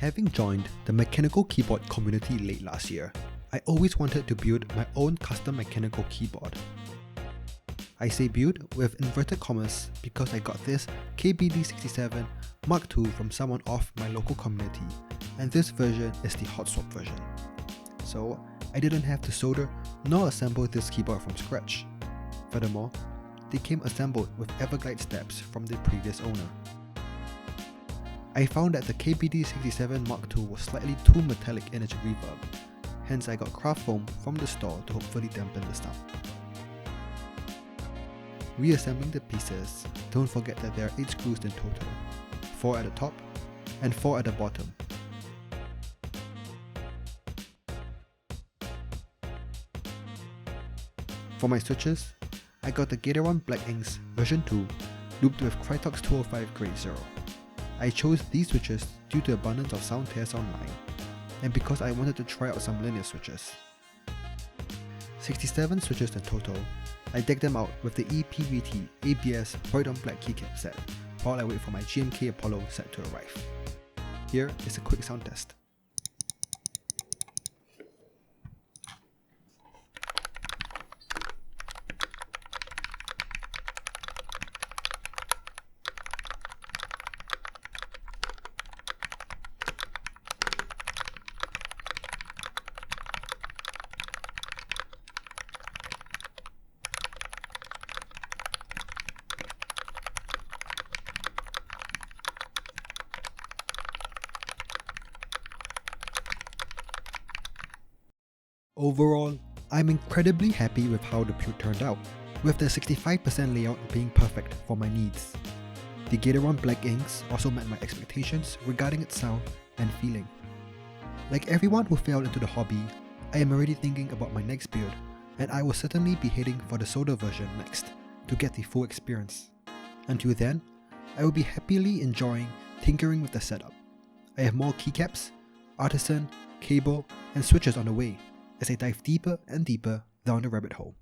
Having joined the mechanical keyboard community late last year, I always wanted to build my own custom mechanical keyboard. I say build with inverted commas because I got this KBD67 MKII from someone off my local community, and this version is the hot swap version. So I didn't have to solder nor assemble this keyboard from scratch. Furthermore, they came assembled with Everglide steps from the previous owner. I found that the KBD67 MKII was slightly too metallic in its reverb, hence I got craft foam from the store to hopefully dampen the sound. Reassembling the pieces, don't forget that there are 8 screws in total, 4 at the top and 4 at the bottom. For my switches, I got the Gateron Black Inks version 2 lubed with Krytox 205 grade 0. I chose these switches due to abundance of sound tests online, and because I wanted to try out some linear switches. 67 switches in total, I decked them out with the EPBT ABS Gateron Black Keycaps set while I wait for my GMK Apollo set to arrive. Here is a quick sound test. Overall, I'm incredibly happy with how the build turned out, with the 65% layout being perfect for my needs. The Gateron Black Inks also met my expectations regarding its sound and feeling. Like everyone who fell into the hobby, I am already thinking about my next build, and I will certainly be heading for the solder version next to get the full experience. Until then, I will be happily enjoying tinkering with the setup. I have more keycaps, artisan, cable, and switches on the way as I dive deeper and deeper down the rabbit hole.